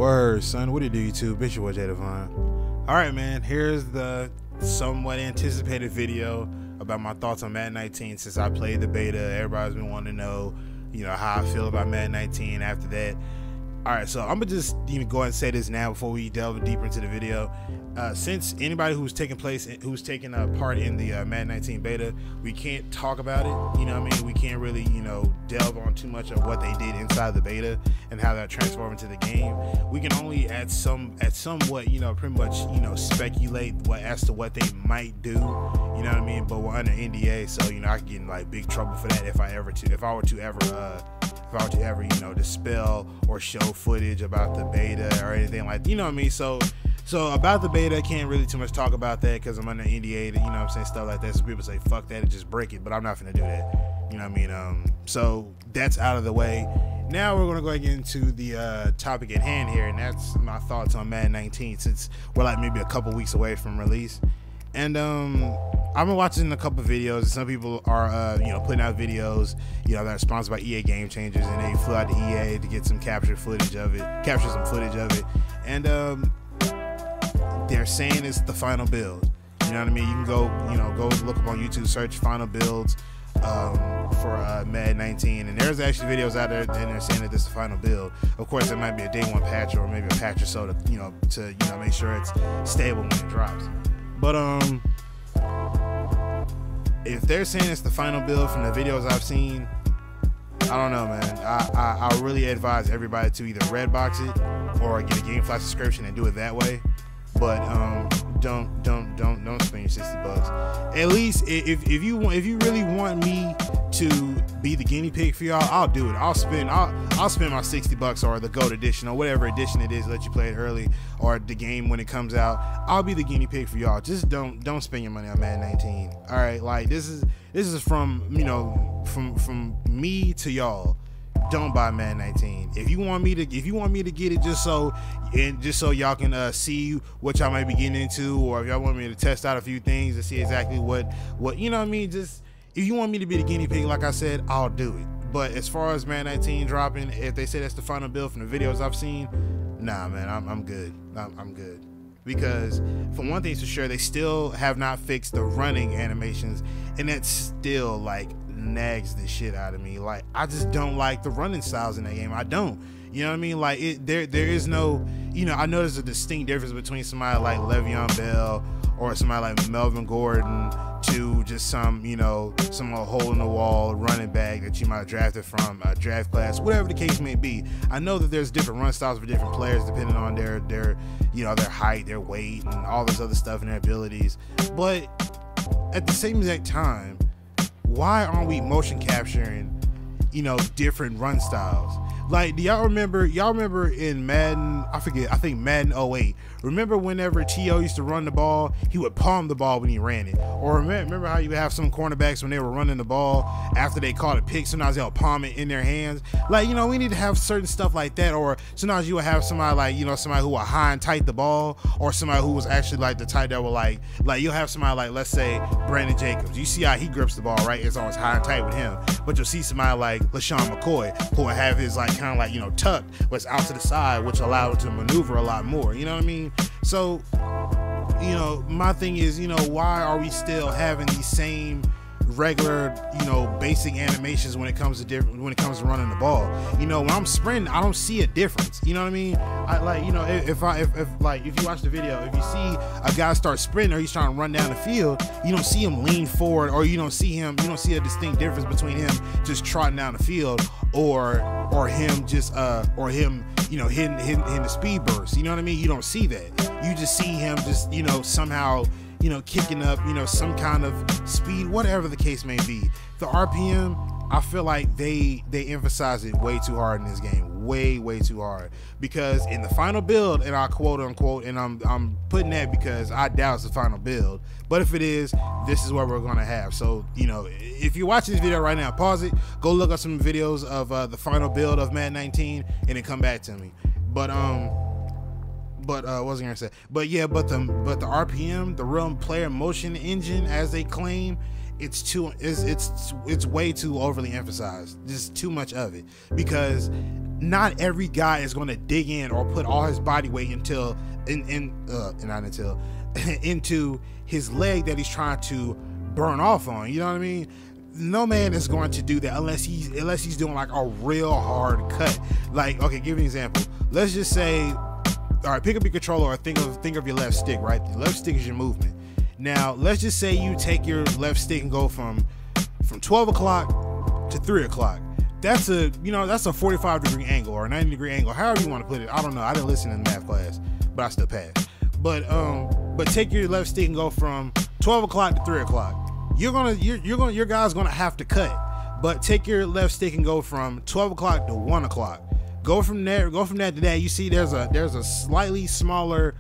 Word, son. What do you do, YouTube? Bitch, your boy Jay Devon. Alright, man. Here's the somewhat anticipated video about my thoughts on Madden 19 since I played the beta. Everybody's been wanting to know, how I feel about Madden 19 after that. Alright, so I'm gonna just go ahead and say this now before we delve deeper into the video. Since anybody who's taken part in the Madden 19 beta, we can't talk about it. We can't really delve on too much of what they did inside the beta and how that transformed into the game. We can only somewhat pretty much speculate as to what they might do. But we're under NDA, so I could get in like big trouble for that if I were to ever dispel or show footage about the beta or anything like so about the beta I can't really too much talk about that because I'm under NDA, stuff like that. So people say fuck that and just break it, but I'm not gonna do that. So that's out of the way. Now we're gonna go ahead and get into the topic at hand here, and that's my thoughts on Madden 19 since we're like maybe a couple weeks away from release. And I've been watching a couple videos. Some people are putting out videos that are sponsored by EA Game Changers, and they flew out to EA to get some capture some footage of it, and they're saying it's the final build. You can go look up on YouTube, search final builds for Madden 19, and there's actually videos out there and they're saying that this is the final build. Of course, there might be a day one patch or maybe a patch or so to make sure it's stable when it drops. But if they're saying it's the final build from the videos I've seen, I don't know, man. I really advise everybody to either red box it or get a GameFly subscription and do it that way. But don't spend your $60. At least if you really want me to be the guinea pig for y'all, I'll do it. I'll spend my $60 or the Gold Edition or whatever edition it is, let you play it early, or the game when it comes out. I'll be the guinea pig for y'all. Just don't spend your money on Madden 19. All right, like this is from from me to y'all. Don't buy Madden 19. If you want me to get it just so y'all can see what y'all might be getting into, or if y'all want me to test out a few things to see exactly what just if you want me to be the guinea pig, like I said, I'll do it. But as far as Madden 19 dropping, if they say that's the final build from the videos I've seen, nah, man, I'm good. I'm good. Because for one thing for sure, they still have not fixed the running animations, and that still like nags the shit out of me. Like, I just don't like the running styles in that game. I don't. Like there is no, I know there's a distinct difference between somebody like Le'Veon Bell or somebody like Melvin Gordon to just some hole in the wall running back that you might have drafted from a draft class, whatever the case may be. I know that there's different run styles for different players depending on their height, their weight, and all this other stuff and their abilities. But at the same exact time, why aren't we motion capturing different run styles? Like, do y'all remember in Madden, I think Madden 08, remember whenever T.O. used to run the ball, he would palm the ball when he ran it? Or remember how you would have some cornerbacks when they were running the ball, after they caught a pick, sometimes they'll palm it in their hands? Like, we need to have certain stuff like that. Or sometimes you would have somebody like, somebody who would high and tight the ball, or somebody who was actually like the tight that will like you'll have somebody like, let's say Brandon Jacobs. You see how he grips the ball, right? It's always high and tight with him. But you'll see somebody like LaShawn McCoy who will have his like kind of like tucked, but it's out to the side, which allowed him to maneuver a lot more. So my thing is, why are we still having these same regular basic animations when it comes to running the ball? When I'm sprinting, I don't see a difference. If you watch the video, if you see a guy start sprinting or he's trying to run down the field, you don't see him lean forward, or you don't see a distinct difference between him just trotting down the field or him just hitting the speed burst. You don't see that. You just see him just somehow kicking up some kind of speed, whatever the case may be. The RPM, I feel like they emphasize it way too hard in this game, way too hard. Because in the final build, and I quote unquote, and I'm putting that because I doubt it's the final build, but if it is, this is what we're gonna have. So if you're watching this video right now, pause it, go look up some videos of the final build of Madden 19, and then come back to me. But what was I gonna say? But the RPM, the real player motion engine, as they claim, it's way too overly emphasized. Just too much of it, because not every guy is going to dig in or put all his body weight into his leg that he's trying to burn off on. You know what I mean? No man is going to do that unless he's doing like a real hard cut. Like, okay, give you an example. Let's just say, all right, pick up your controller or think of your left stick, right? The left stick is your movement. Now, let's just say you take your left stick and go from 12 o'clock to 3 o'clock. That's a 45-degree angle or a 90-degree angle, however you want to put it. I don't know. I didn't listen in math class, but I still passed. But take your left stick and go from 12 o'clock to 3 o'clock. Your guy's gonna have to cut. But take your left stick and go from 12 o'clock to 1 o'clock. Go from there to that. You see there's a slightly smaller,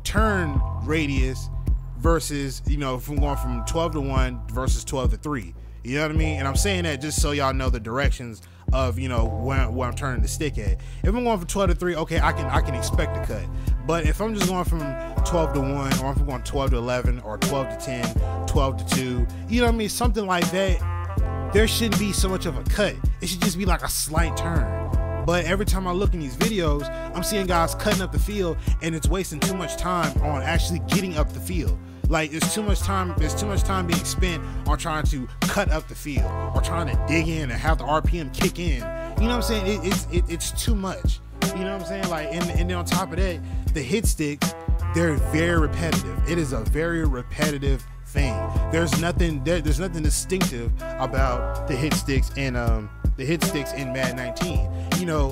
turn radius versus, from going from 12 to 1 versus 12 to 3. You know what I mean? And I'm saying that just so y'all know the directions of, where I'm turning the stick at. If I'm going from 12 to 3, okay, I can expect a cut. But if I'm just going from 12 to 1, or if I'm going 12 to 11, or 12 to 10, 12 to 2, you know what I mean? Something like that, there shouldn't be so much of a cut. It should just be like a slight turn. But every time I look in these videos, I'm seeing guys cutting up the field, and it's wasting too much time on actually getting up the field. Like, there's too much time being spent on trying to cut up the field or trying to dig in and have the RPM kick in. You know what I'm saying? It's too much. You know what I'm saying? Like, and then on top of that, the hit sticks, they're very repetitive. It is a very repetitive thing. There's nothing distinctive about the hit sticks in Madden 19.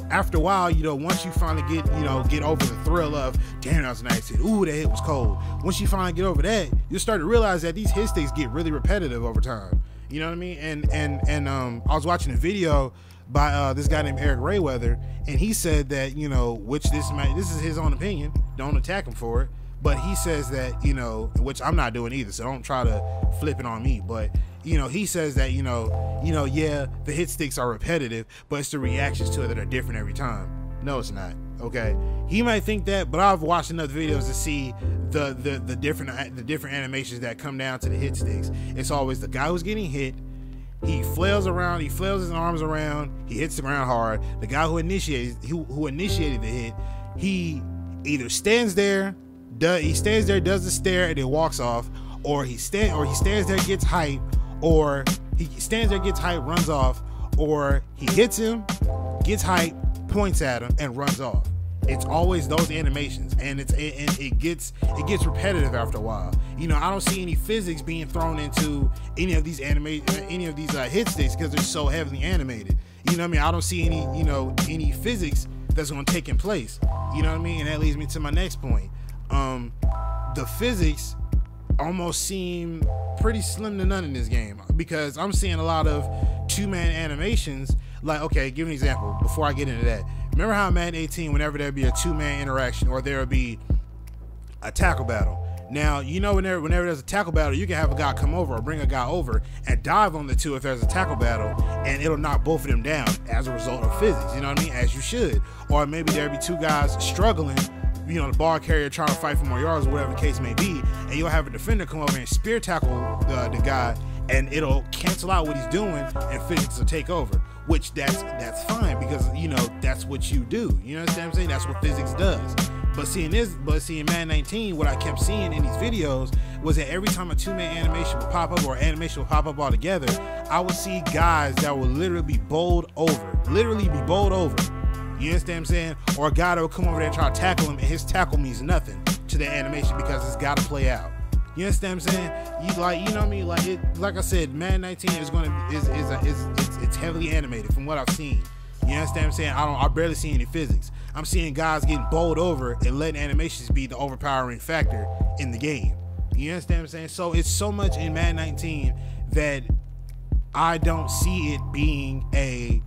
After a while, once you finally get over the thrill of, damn, that was a nice hit. Ooh, that hit was cold. Once you finally get over that, you'll start to realize that these hit sticks get really repetitive over time. You know what I mean? And I was watching a video by this guy named Eric Rayweather, and he said that, which this is his own opinion. Don't attack him for it. But he says that, which I'm not doing either, so don't try to flip it on me. But, he says that, yeah, the hit sticks are repetitive, but it's the reactions to it that are different every time. No, it's not. Okay. He might think that, but I've watched enough videos to see the different animations that come down to the hit sticks. It's always the guy who's getting hit. He flails his arms around, he hits the ground hard. The guy who initiated the hit, he either stands there, does the stare, and then walks off, or he stands there, gets hype, or he stands there, gets hype, runs off, or he hits him, gets hype, points at him, and runs off. It's always those animations, and it gets repetitive after a while. I don't see any physics being thrown into any of these hit sticks because they're so heavily animated. You know what I mean? I don't see any physics that's going to take in place. You know what I mean? And that leads me to my next point. The physics almost seem pretty slim to none in this game, because I'm seeing a lot of two-man animations. Like, okay, give me an example before I get into that. Remember how in Madden 18, whenever there'd be a two-man interaction or there would be a tackle battle. Now, whenever there's a tackle battle, you can have a guy come over or bring a guy over and dive on the two if there's a tackle battle, and it'll knock both of them down as a result of physics, you know what I mean? As you should. Or maybe there'd be two guys struggling, the ball carrier trying to fight for more yards or whatever the case may be, and you'll have a defender come over and spear tackle the guy, and it'll cancel out what he's doing, and physics will take over. Which that's fine, because that's what you do. You know what I'm saying? That's what physics does. But seeing Madden 19, what I kept seeing in these videos was that every time a two-man animation would pop up or animation would pop up all together, I would see guys that would literally be bowled over. You understand what I'm saying? Or a guy that would come over there and try to tackle him, and his tackle means nothing to the animation because it's got to play out. You understand what I'm saying? You know what I mean? Like I said, Madden 19 it's heavily animated from what I've seen. You understand what I'm saying? I barely see any physics. I'm seeing guys getting bowled over and letting animations be the overpowering factor in the game. You understand what I'm saying? So it's so much in Madden 19 that I don't see it being a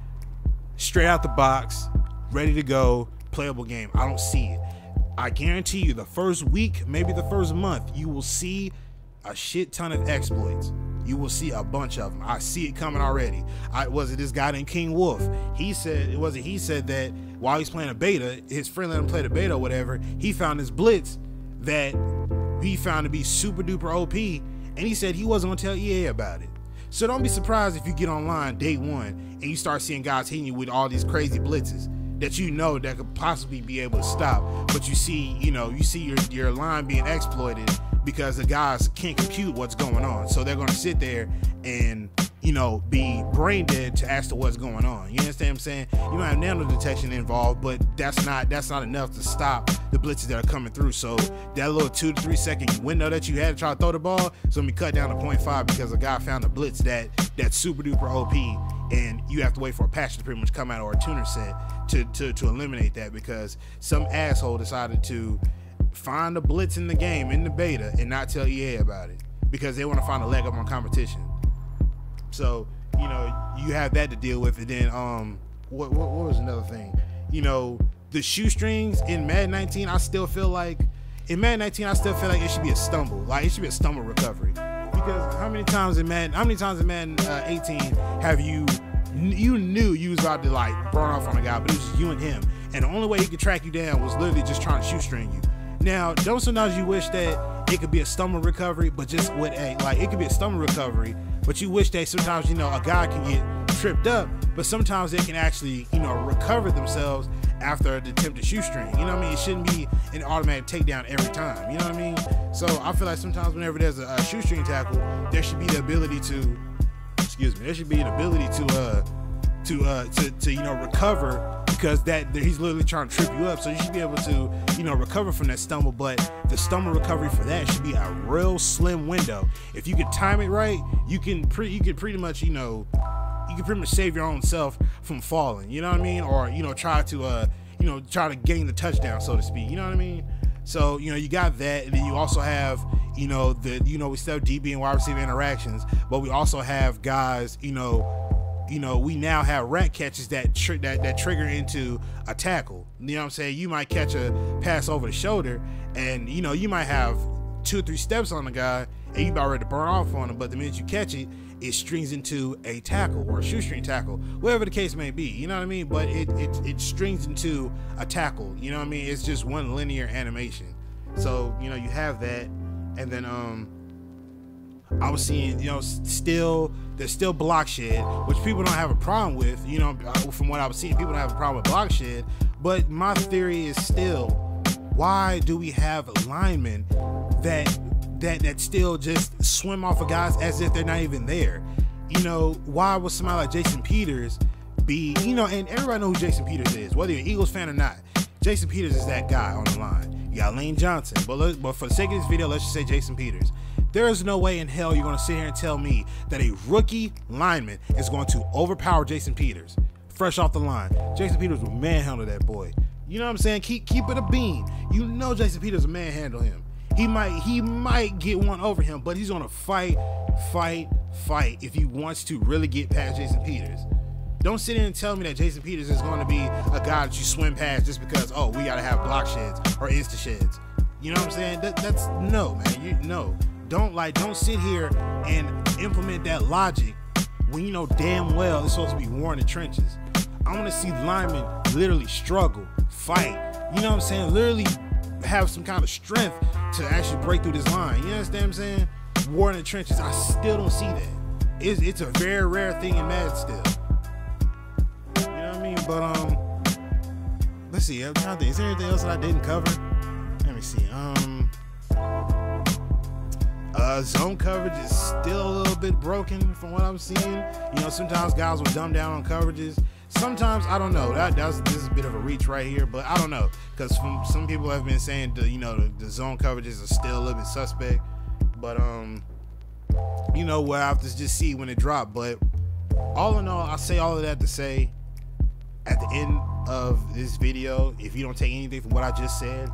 straight out the box, ready to go, playable game. I don't see it. I guarantee you the first week, maybe the first month, you will see a shit ton of exploits. You will see a bunch of them. I see it coming already. Was it this guy named King Wolf? He said that while he's playing a beta, his friend let him play the beta or whatever, he found this blitz that he found to be super duper OP, and he said he wasn't gonna tell EA about it. So don't be surprised if you get online day one and you start seeing guys hitting you with all these crazy blitzes. that you know that could possibly be able to stop, but you see your line being exploited because the guys can't compute what's going on. So they're going to sit there and, be brain dead to ask to what's going on. You understand what I'm saying? You might have nano detection involved, but that's not enough to stop the blitzes that are coming through. So that little 2 to 3 second window that you had to try to throw the ball, so we cut down to 0.5 because a guy found a blitz that's super duper OP, and you have to wait for a patch to pretty much come out or a tuner set to eliminate that, because some asshole decided to find a blitz in the game in the beta and not tell EA about it because they want to find a leg up on competition. So you have that to deal with. And then what was another thing? The shoestrings in Madden 19, I still feel like it should be a stumble. Like, it should be a stumble recovery, because how many times in Madden 18 have you knew you was about to like burn off on a guy, but it was just you and him, and the only way he could track you down was literally just trying to shoestring you. Now, don't sometimes you wish that it could be a stumble recovery, but just with it could be a stumble recovery, but you wish that sometimes a guy can get tripped up, but sometimes they can actually recover themselves after an attempted shoestring. You know what I mean? It shouldn't be an automatic takedown every time. You know what I mean? So I feel like sometimes whenever there's a shoestring tackle, there should be the ability to recover, because he's literally trying to trip you up. So you should be able to recover from that stumble, but the stumble recovery for that should be a real slim window. If you can time it right, you can pretty much save your own self from falling. You know what I mean? Or try to gain the touchdown, so to speak. You know what I mean? So you got that, and then you also have we still have DB and wide receiver interactions, but we also have guys we now have rat catches that trigger into a tackle. You know what I'm saying? You might catch a pass over the shoulder, and you might have 2 or 3 steps on the guy, and you about ready to burn off on him, but the minute you catch it, it strings into a tackle or a shoestring tackle, whatever the case may be. You know what I mean? But it strings into a tackle. You know what I mean? It's just one linear animation. So you have that, and then I was seeing, there's still block shed, which people don't have a problem with. From what I was seeing, people don't have a problem with block shed. But my theory is still, why do we have linemen that still just swim off of guys as if they're not even there? Why would somebody like Jason Peters be, and everybody know who Jason Peters is, whether you're an Eagles fan or not. Jason Peters is that guy on the line. You got Lane Johnson, but for the sake of this video, let's just say Jason Peters. There is no way in hell you're going to sit here and tell me that a rookie lineman is going to overpower Jason Peters fresh off the line. Jason Peters will manhandle that boy. You know what I'm saying? Keep it a bean. Jason Peters will manhandle him. He might get one over him, but he's going to fight if he wants to really get past Jason Peters. Don't sit here and tell me that Jason Peters is going to be a guy that you swim past just because, we got to have block sheds or insta sheds. You know what I'm saying? That's no, man. Don't sit here and implement that logic when you know damn well it's supposed to be war in the trenches. I want to see linemen literally struggle, fight. You know what I'm saying? Literally have some kind of strength to actually break through this line. You understand what I'm saying? War in the trenches. I still don't see that. It's a very rare thing in Madden still. You know what I mean? But let's see. I'm trying to think. Is there anything else that I didn't cover? Let me see. Zone coverage is still a little bit broken from what I'm seeing. Sometimes guys will dumb down on coverages. Sometimes, I don't know. This is a bit of a reach right here, but I don't know, because some people have been saying the zone coverages are still a little bit suspect. But we'll have to just see when it drops. But all in all, I say all of that to say, at the end of this video, if you don't take anything from what I just said,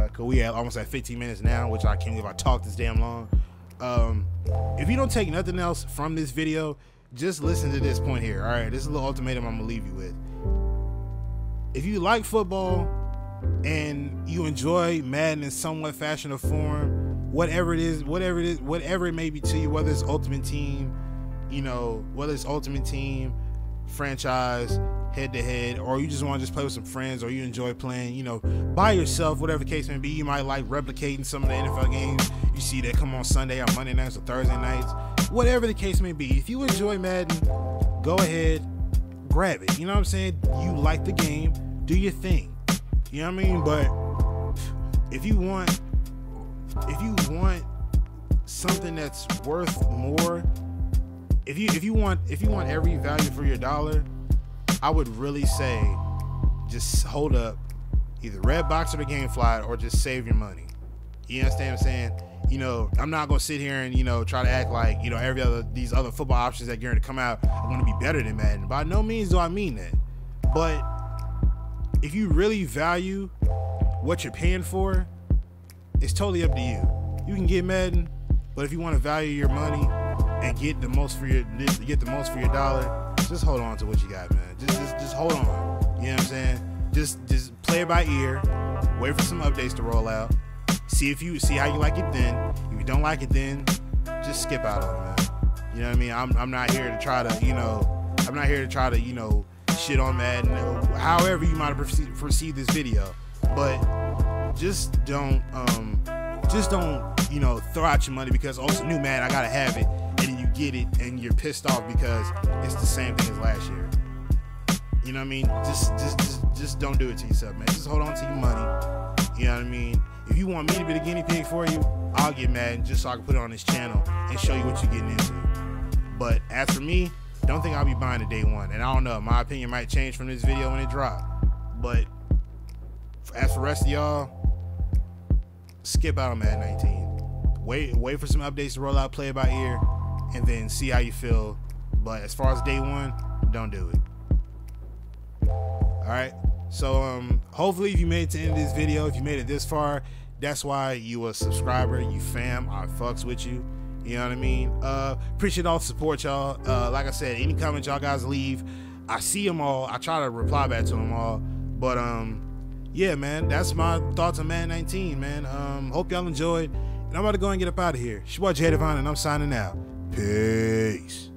because we have almost at 15 minutes now, which I can't believe I talked this damn long. If you don't take nothing else from this video, just listen to this point here. All right, this is a little ultimatum I'm gonna leave you with. If you like football and you enjoy Madden in somewhat fashion or form, whatever it may be to you, whether it's Ultimate Team, franchise, head-to-head, or you just want to just play with some friends, or you enjoy playing, by yourself, whatever the case may be. You might like replicating some of the NFL games you see that come on Sunday or Monday nights or Thursday nights, whatever the case may be. If you enjoy Madden, go ahead, grab it. You know what I'm saying? You like the game, do your thing. You know what I mean? But if you want something that's worth more, if you want every value for your dollar, I would really say just hold up either Redbox or the GameFly, or just save your money. You understand what I'm saying? You know, I'm not gonna sit here and, you know, try to act like, you know, these other football options that are going to come out are going to be better than Madden. By no means do I mean that. But if you really value what you're paying for, it's totally up to you. You can get Madden, but if you want to value your money and get the most for your dollar, just hold on to what you got, man. Just hold on. You know what I'm saying? Just play it by ear. Wait for some updates to roll out. See how you like it then. If you don't like it then, just skip out on it, man. You know what I mean? I'm not here to try to, you know, shit on Madden, however you might have perceived this video. But just don't, you know, throw out your money because, oh, it's a new Madden, I gotta have it, and then you get it and you're pissed off because it's the same thing as last year. You know what I mean? Just don't do it to yourself, man. Just hold on to your money. You know what I mean? If you want me to be the guinea pig for you, I'll get Madden just so I can put it on this channel and show you what you're getting into. But as for me, don't think I'll be buying it day one. And I don't know, my opinion might change from this video when it drops. But as for the rest of y'all, skip out on Madden 19. Wait for some updates to roll out, play it by ear, and then see how you feel. But as far as day one, don't do it. Alright, so hopefully if you made it to the end of this video, if you made it this far, that's why you a subscriber, you fam, I fucks with you. You know what I mean? Appreciate all the support, y'all. Like I said, any comments y'all guys leave, I see them all. I try to reply back to them all. But yeah, man, that's my thoughts on Madden 19, man. Hope y'all enjoyed. And I'm about to go and get up out of here. It's your boy Jay Devon, and I'm signing out. Peace.